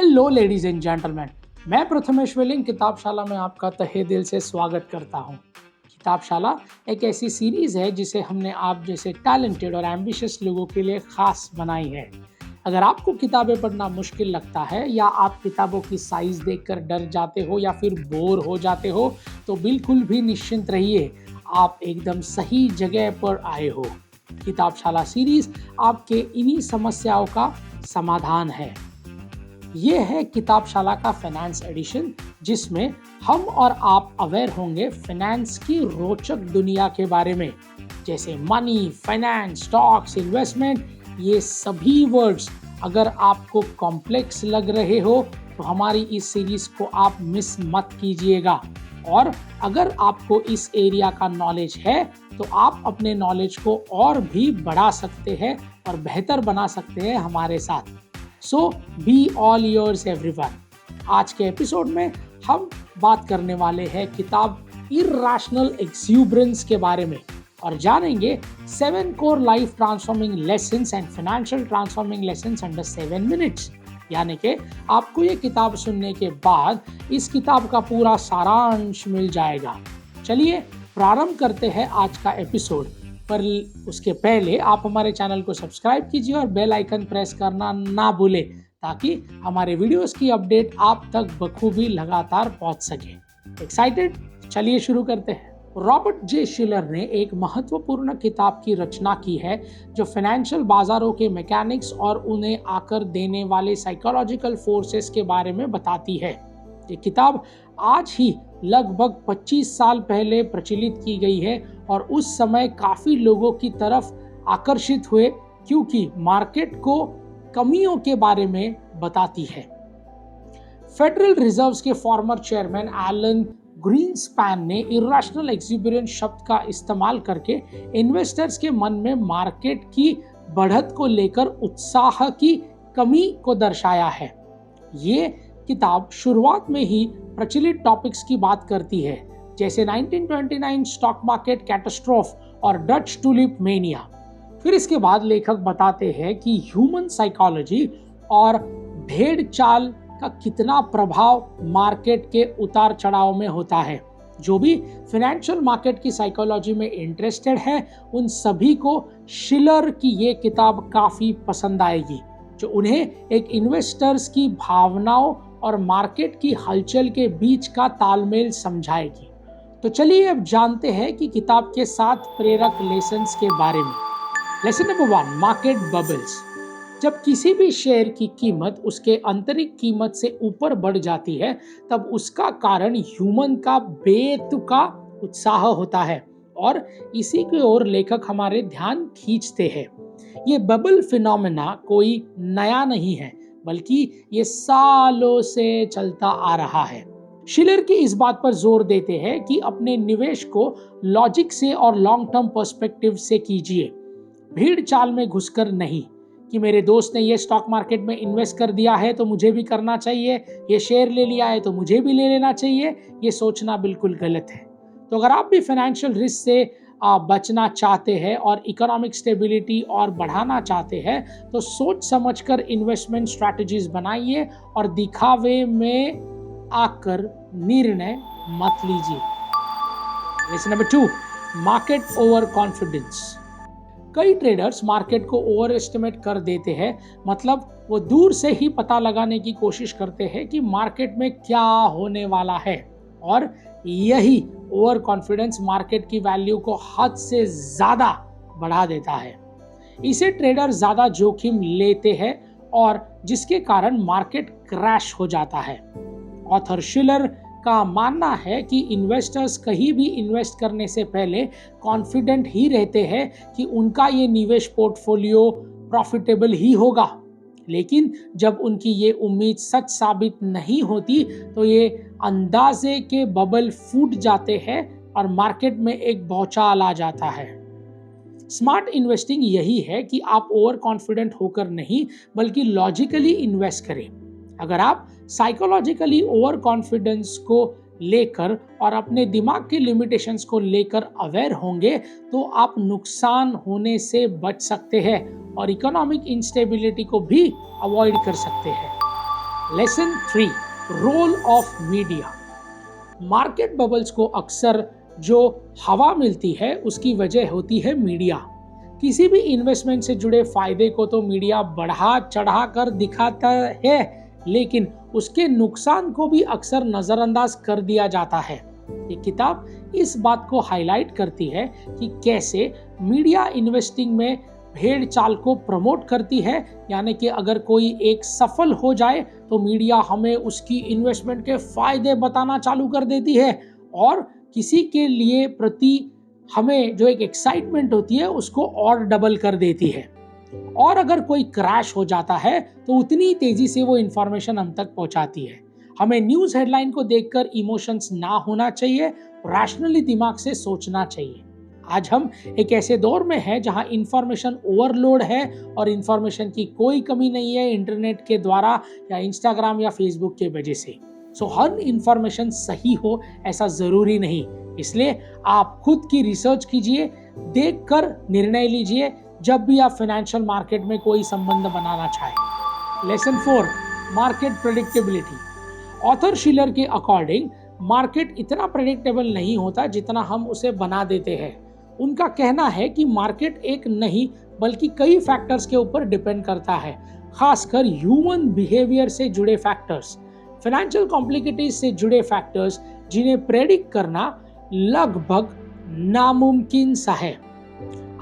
Hello ladies and gentleman, मैं प्रथमेश वेलिंग किताबशाला में आपका तहे दिल से स्वागत करता हूं। किताबशाला एक ऐसी सीरीज है जिसे हमने आप जैसे टैलेंटेड और एम्बिशियस लोगों के लिए खास बनाई है। अगर आपको किताबें पढ़ना मुश्किल लगता है या आप किताबों की साइज देखकर डर जाते हो या फिर बोर हो जाते हो, तो बिल्कुल भी निश्चिंत रहिए, आप एकदम सही जगह पर आए हो। किताबशाला सीरीज आपके इन्हीं समस्याओं का समाधान है। ये है किताबशाला का फाइनेंस एडिशन, जिसमें हम और आप अवेयर होंगे फाइनेंस की रोचक दुनिया के बारे में, जैसे मनी, फाइनेंस, स्टॉक्स, इन्वेस्टमेंट। ये सभी वर्ड्स अगर आपको कॉम्प्लेक्स लग रहे हो तो हमारी इस सीरीज को आप मिस मत कीजिएगा। और अगर आपको इस एरिया का नॉलेज है तो आप अपने नॉलेज को और भी बढ़ा सकते हैं और बेहतर बना सकते हैं हमारे साथ। सो बी ऑल योर्स एवरीवन। आज के एपिसोड में हम बात करने वाले हैं किताब इर्रेशनल एक्सूबरेंस के बारे में और जानेंगे 7 core life transforming lessons and financial transforming lessons under 7 minutes. यानी कि आपको ये किताब सुनने के बाद इस किताब का पूरा सारांश मिल जाएगा। चलिए प्रारंभ करते हैं आज का एपिसोड, पर उसके पहले आप हमारे चैनल को सब्सक्राइब कीजिए और बेल आइकन प्रेस करना ना भूलें, ताकि हमारे वीडियोस की अपडेट आप तक बखूबी लगातार पहुंच सके। एक्साइटेड? चलिए शुरू करते हैं। रॉबर्ट जे शिलर ने एक महत्वपूर्ण किताब की रचना की है जो फाइनेंशियल बाजारों के मैकेनिक्स और उन्हें आकर देने वाले साइकोलॉजिकल फोर्सेस के बारे में बताती है। ये किताब आज ही लगभग 25 साल पहले प्रचलित की गई है और उस समय काफी लोगों की तरफ आकर्षित हुए, क्योंकि मार्केट को कमियों के बारे में बताती है। फेडरल रिजर्व के फॉर्मर चेयरमैन एलन ग्रीनस्पैन ने इर्रेशनल एक्सूबरेंस शब्द का इस्तेमाल करके इन्वेस्टर्स के मन में मार्केट की बढ़त को लेकर उत्साह की कमी को दर्शाया है। ये किताब शुरुआत में ही प्रचलित टॉपिक्स की बात करती है, जैसे 1929 स्टॉक मार्केट कैटास्ट्रोफ और डच टुलिप मेनिया। फिर इसके बाद लेखक बताते हैं कि ह्यूमन साइकोलॉजी और भेड़ चाल का कितना प्रभाव मार्केट के उतार चढ़ाव में होता है। जो भी फाइनेंशियल मार्केट की साइकोलॉजी में इंटरेस्टेड है, उन सभी को शिलर की ये किताब काफी पसंद आएगी, जो उन्हें एक इन्वेस्टर्स की भावनाओं और मार्केट की हलचल के बीच का तालमेल समझाएगी। तो चलिए अब जानते हैं कि किताब के 7 प्रेरक लेसन्स के बारे में। Lesson number 1, market bubbles. जब किसी भी शेयर की कीमत उसके आंतरिक कीमत से ऊपर बढ़ जाती है, तब उसका कारण ह्यूमन का बेतुका उत्साह होता है और इसी की ओर लेखक हमारे ध्यान खींचते हैं। ये बबल फिनोमेना कोई नया नहीं है, बल्कि ये सालों से चलता आ रहा है। शिलर की इस बात पर जोर देते हैं कि अपने निवेश को लॉजिक से और लॉन्ग टर्म पर्सपेक्टिव से कीजिए, भीड़ चाल में घुसकर नहीं कि मेरे दोस्त ने ये स्टॉक मार्केट में इन्वेस्ट कर दिया है तो मुझे भी करना चाहिए, ये शेयर ले लिया है तो मुझे भी ले लेना चाहिए। ये सोचना बिल्कुल गलत है। तो अगर आप भी फाइनेंशियल रिस्क से बचना चाहते हैं और इकोनॉमिक स्टेबिलिटी और बढ़ाना चाहते हैं, तो सोच समझकर इन्वेस्टमेंट स्ट्रैटेजीज बनाइए और दिखावे में आकर निर्णय मत लीजिए। Lesson number 2, market over confidence. कई ट्रेडर्स मार्केट को ओवर एस्टिमेट कर देते हैं, मतलब वो दूर से ही पता लगाने की कोशिश करते हैं कि मार्केट में क्या होने वाला है, और यही ओवर कॉन्फिडेंस मार्केट की वैल्यू को हद से ज्यादा बढ़ा देता है। इसे ट्रेडर ज्यादा जोखिम लेते हैं और जिसके कारण मार्केट क्रैश हो जाता है। ऑथर शिलर का मानना है कि इन्वेस्टर्स कहीं भी इन्वेस्ट करने से पहले कॉन्फिडेंट ही रहते हैं कि उनका ये निवेश पोर्टफोलियो प्रॉफिटेबल ही होगा, लेकिन जब उनकी ये उम्मीद सच साबित नहीं होती तो ये अंदाजे के बबल फूट जाते हैं और मार्केट में एक भौचाल आ जाता है। स्मार्ट इन्वेस्टिंग यही है कि आप ओवर कॉन्फिडेंट होकर नहीं, बल्कि लॉजिकली इन्वेस्ट करें। अगर आप साइकोलॉजिकली ओवर कॉन्फिडेंस को लेकर और अपने दिमाग की लिमिटेशंस को लेकर अवेयर होंगे, तो आप नुकसान होने से बच सकते हैं और इकोनॉमिक इंस्टेबिलिटी को भी अवॉइड कर सकते हैं। Lesson 3, role of media. Market bubbles को अक्सर जो हवा मिलती है उसकी वजह होती है मीडिया। किसी भी इन्वेस्टमेंट से जुड़े फायदे को तो मीडिया बढ़ा चढ़ा कर दिखाता है, लेकिन उसके नुकसान को भी अक्सर नजरअंदाज कर दिया जाता है। ये किताब इस बात को हाईलाइट करती है कि कैसे मीडिया इन्वेस्टिंग में भेड़ चाल को प्रमोट करती है, यानी कि अगर कोई एक सफल हो जाए तो मीडिया हमें उसकी इन्वेस्टमेंट के फायदे बताना चालू कर देती है और किसी के लिए प्रति हमें जो एक एक्साइटमेंट होती है उसको और डबल कर देती है। और अगर कोई क्रैश हो जाता है तो उतनी तेजी से वो इंफॉर्मेशन हम तक पहुंचाती है। हमें न्यूज़ हेडलाइन को देखकर इमोशंस ना होना चाहिए, रैशनली दिमाग से सोचना चाहिए। आज हम एक ऐसे दौर में हैं जहां इंफॉर्मेशन ओवरलोड है और इंफॉर्मेशन की कोई कमी नहीं है इंटरनेट के द्वारा या इंस्टाग्राम या फेसबुक के वजह से। सो हर इंफॉर्मेशन सही हो ऐसा जरूरी नहीं, इसलिए आप खुद की रिसर्च कीजिए, देखकर निर्णय लीजिए जब भी आप फाइनेंशियल मार्केट में कोई संबंध बनाना चाहें। Lesson 4, market predictability. ऑथर शिलर के अकॉर्डिंग मार्केट इतना प्रेडिक्टेबल नहीं होता जितना हम उसे बना देते हैं। उनका कहना है कि मार्केट एक नहीं बल्कि कई फैक्टर्स के ऊपर डिपेंड करता है, खासकर ह्यूमन बिहेवियर से जुड़े फैक्टर्स, फाइनेंशियल कॉम्प्लिकेटिव से जुड़े फैक्टर्स जिन्हें प्रेडिक्ट करना लगभग नामुमकिन सा है।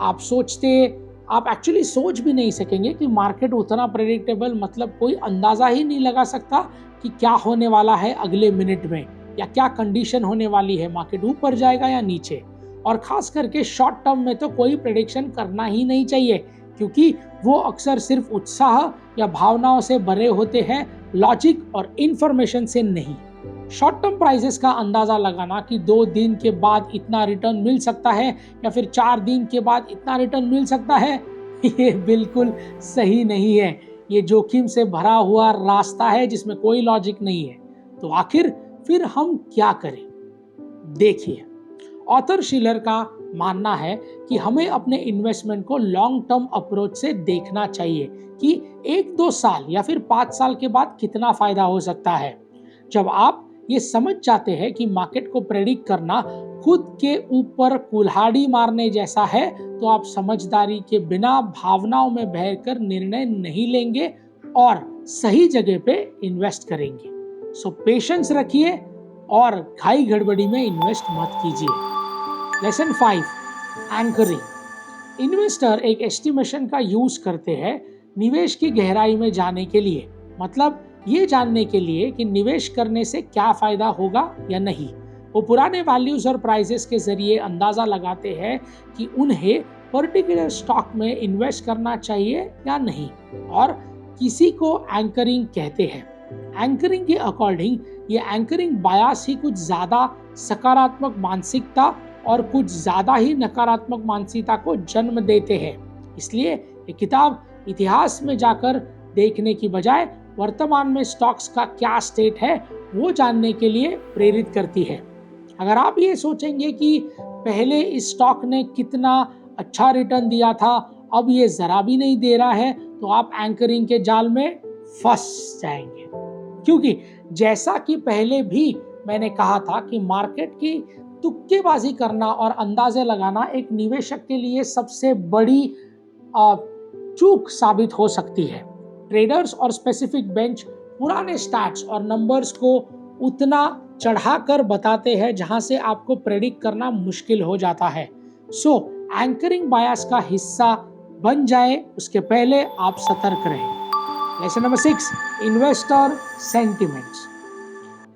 आप एक्चुअली सोच भी नहीं सकेंगे कि मार्केट उतना प्रेडिक्टेबल, मतलब कोई अंदाजा ही नहीं लगा सकता कि क्या होने वाला है अगले मिनट में या क्या कंडीशन होने वाली है, मार्केट ऊपर जाएगा या नीचे। और खास करके शॉर्ट टर्म में तो कोई प्रेडिक्शन करना ही नहीं चाहिए, क्योंकि वो अक्सर सिर्फ उत्साह या भावनाओं से भरे होते हैं, लॉजिक और इंफॉर्मेशन से नहीं। शॉर्ट टर्म प्राइसेस का अंदाजा लगाना कि 2 दिन के बाद इतना रिटर्न मिल सकता है या फिर 4 दिन के बाद इतना रिटर्न मिल सकता है, ये बिल्कुल सही नहीं है। ये जोखिम से भरा हुआ रास्ता है जिसमें कोई लॉजिक नहीं है। तो आखिर फिर हम क्या करें? देखिए, ऑथर शिलर का मानना है कि हमें अपने इन्वेस्टमेंट को लॉन्ग टर्म अप्रोच से देखना चाहिए कि 1-2 साल या फिर 5 साल के बाद कितना फायदा हो सकता है। जब आप ये समझ जाते हैं कि मार्केट को प्रेडिक्ट करना खुद के ऊपर कुल्हाड़ी मारने जैसा है, तो आप समझदारी के बिना भावनाओं में बहकर निर्णय नहीं लेंगे और सही जगह पे इन्वेस्ट करेंगे। सो पेशेंस रखिए और घाई गड़बड़ी में इन्वेस्ट मत कीजिए। Lesson 5, anchoring. इन्वेस्टर एक एस्टिमेशन का यूज करते हैं निवेश की गहराई में जाने के लिए, मतलब ये जानने के लिए कि निवेश करने से क्या फायदा होगा या नहीं। वो पुराने वैल्यूज और प्राइसेस के जरिए अंदाजा लगाते हैं कि उन्हें पर्टिकुलर स्टॉक में इन्वेस्ट करना चाहिए या नहीं, और किसी को एंकरिंग कहते हैं। एंकरिंग के अकॉर्डिंग ये एंकरिंग बायस ही कुछ ज्यादा सकारात्मक मानसिकता और कुछ ज्यादा ही नकारात्मक मानसिकता को जन्म देते हैं। इसलिए ये किताब इतिहास में जाकर देखने की बजाय वर्तमान में स्टॉक्स का क्या स्टेट है वो जानने के लिए प्रेरित करती है। अगर आप ये सोचेंगे कि पहले इस स्टॉक ने कितना अच्छा रिटर्न दिया था, अब ये जरा भी नहीं दे रहा है, तो आप एंकरिंग के जाल में फंस जाएंगे। क्योंकि जैसा कि पहले भी मैंने कहा था कि मार्केट की तुक्केबाजी करना और अंदाजे लगाना एक निवेशक के लिए सबसे बड़ी चूक साबित हो सकती है। ट्रेडर्स और स्पेसिफिक बेंच पुराने स्टैट्स और नंबर्स को उतना चढ़ाकर बताते हैं जहां से आपको प्रेडिक्ट करना मुश्किल हो जाता है। सो एंकरिंग बायस का हिस्सा बन जाए उसके पहले आप सतर्क रहें। Lesson number 6, investor sentiments.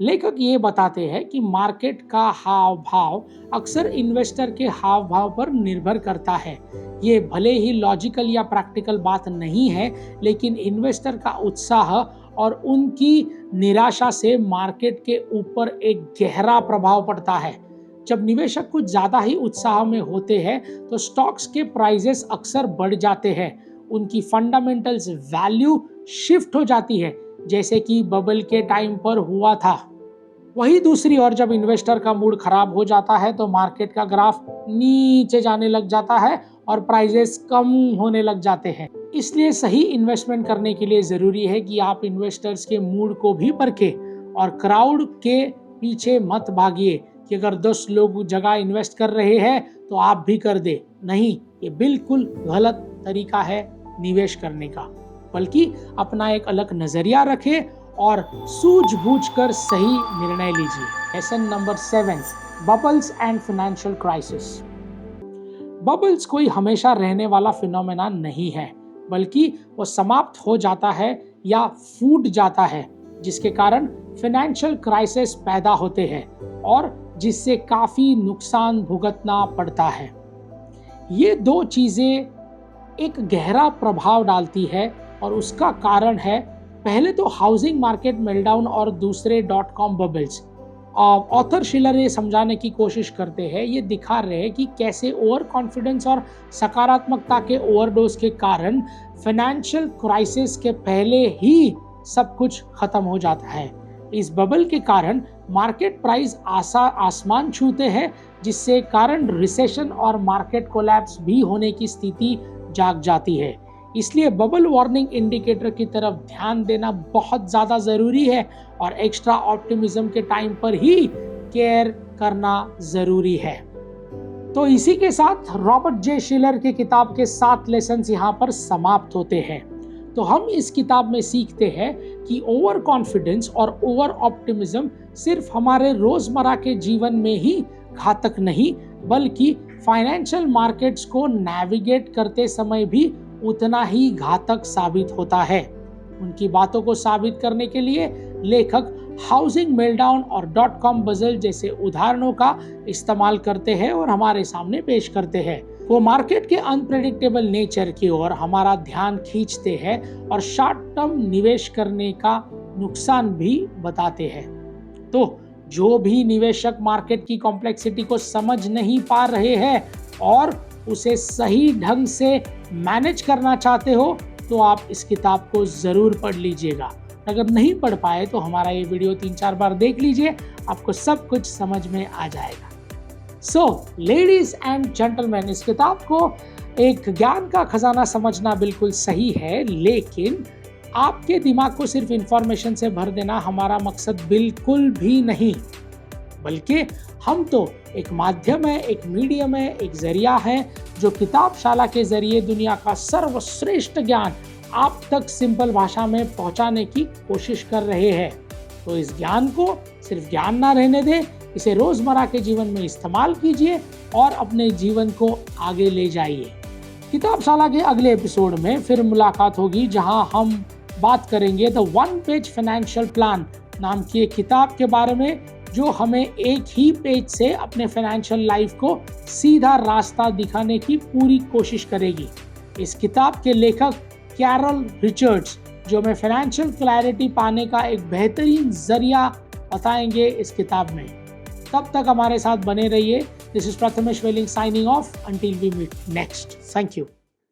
लेखक ये बताते हैं कि मार्केट का हाव भाव अक्सर इन्वेस्टर के हाव भाव पर निर्भर करता है। ये भले ही लॉजिकल या प्रैक्टिकल बात नहीं है, लेकिन इन्वेस्टर का उत्साह और उनकी निराशा से मार्केट के ऊपर एक गहरा प्रभाव पड़ता है। जब निवेशक कुछ ज़्यादा ही उत्साह में होते हैं तो स्टॉक्स के प्राइजेस अक्सर बढ़ जाते हैं, उनकी फंडामेंटल्स वैल्यू शिफ्ट हो जाती है, जैसे कि बबल के टाइम पर हुआ था। वही दूसरी ओर जब इन्वेस्टर का मूड खराब हो जाता है तो मार्केट का ग्राफ नीचे जाने लग जाता है और प्राइजेस कम होने लग जाते हैं। इसलिए सही इन्वेस्टमेंट करने के लिए ज़रूरी है कि आप इन्वेस्टर्स के मूड को भी परखें और क्राउड के पीछे मत भागिए कि अगर 10 लोग जगह इन्वेस्ट कर रहे हैं तो आप भी कर दे। नहीं, ये बिल्कुल गलत तरीका है निवेश करने का। बल्कि अपना एक अलग नज़रिया रखें और सूझबूझकर सही निर्णय लीजिए। Lesson number 7, bubbles and financial crisis. Bubbles कोई हमेशा रहने वाला फिनोमेना नहीं है, बल्कि वो समाप्त हो जाता है या फूट जाता है, जिसके कारण फाइनेंशियल क्राइसिस पैदा होते हैं और जिससे काफ़ी नुकसान भुगतना पड़ता है। ये दो चीज़ें एक गहरा प्रभाव डालती है और उसका कारण है पहले तो हाउसिंग मार्केट मेल्टडाउन और दूसरे .com बबल्स। ऑथर शिलर ये समझाने की कोशिश करते हैं, ये दिखा रहे हैं कि कैसे ओवर कॉन्फिडेंस और सकारात्मकता के ओवरडोज के कारण फाइनेंशियल क्राइसिस के पहले ही सब कुछ खत्म हो जाता है। इस बबल के कारण मार्केट प्राइस आसमान छूते हैं, जिससे कारण रिसेशन और मार्केट कोलैप्स भी होने की स्थिति जाग जाती है। इसलिए बबल वार्निंग इंडिकेटर की तरफ ध्यान देना बहुत ज़्यादा ज़रूरी है और एक्स्ट्रा ऑप्टिमिज्म के टाइम पर ही केयर करना ज़रूरी है। तो इसी के साथ रॉबर्ट जे शिलर की किताब के 7 लेसन्स यहाँ पर समाप्त होते हैं। तो हम इस किताब में सीखते हैं कि ओवर कॉन्फिडेंस और ओवर ऑप्टिमिज्म सिर्फ हमारे रोज़मर्रा के जीवन में ही घातक नहीं, बल्कि फाइनेंशियल मार्केट्स को नेविगेट करते समय भी उतना ही घातक साबित होता है। उनकी बातों को साबित करने के लिए लेखक हाउसिंग मेल्टडाउन और .com बबल जैसे उदाहरणों का इस्तेमाल करते हैं और हमारे सामने पेश करते हैं। वो मार्केट के अनप्रेडिक्टेबल नेचर की ओर हमारा ध्यान खींचते हैं और शॉर्ट टर्म निवेश करने का नुकसान भी बताते हैं। तो जो भी निवेशक मार्केट की कॉम्प्लेक्सिटी को समझ नहीं पा रहे हैं और उसे सही ढंग से मैनेज करना चाहते हो, तो आप इस किताब को ज़रूर पढ़ लीजिएगा। अगर नहीं पढ़ पाए तो हमारा ये वीडियो 3-4 बार देख लीजिए, आपको सब कुछ समझ में आ जाएगा। सो लेडीज एंड जेंटलमैन, इस किताब को एक ज्ञान का खजाना समझना बिल्कुल सही है, लेकिन आपके दिमाग को सिर्फ इंफॉर्मेशन से भर देना हमारा मकसद बिल्कुल भी नहीं, बल्कि हम तो एक माध्यम है, एक मीडियम है, एक जरिया है जो किताबशाला के जरिए दुनिया का सर्वश्रेष्ठ ज्ञान आप तक सिंपल भाषा में पहुंचाने की कोशिश कर रहे हैं। तो इस ज्ञान को सिर्फ ज्ञान ना रहने दें, इसे रोजमर्रा के जीवन में इस्तेमाल कीजिए और अपने जीवन को आगे ले जाइए। किताबशाला के अगले एपिसोड में फिर मुलाकात होगी, जहां हम बात करेंगे द 1 पेज फाइनेंशियल प्लान नाम की एक किताब के बारे में, जो हमें एक ही पेज से अपने फाइनेंशियल लाइफ को सीधा रास्ता दिखाने की पूरी कोशिश करेगी। इस किताब के लेखक कैरल रिचर्ड्स जो हमें फाइनेंशियल क्लैरिटी पाने का एक बेहतरीन जरिया बताएंगे इस किताब में। तब तक हमारे साथ बने रहिए। दिस इज प्रथमेश वेलिंग signing off until we meet next. Thank you.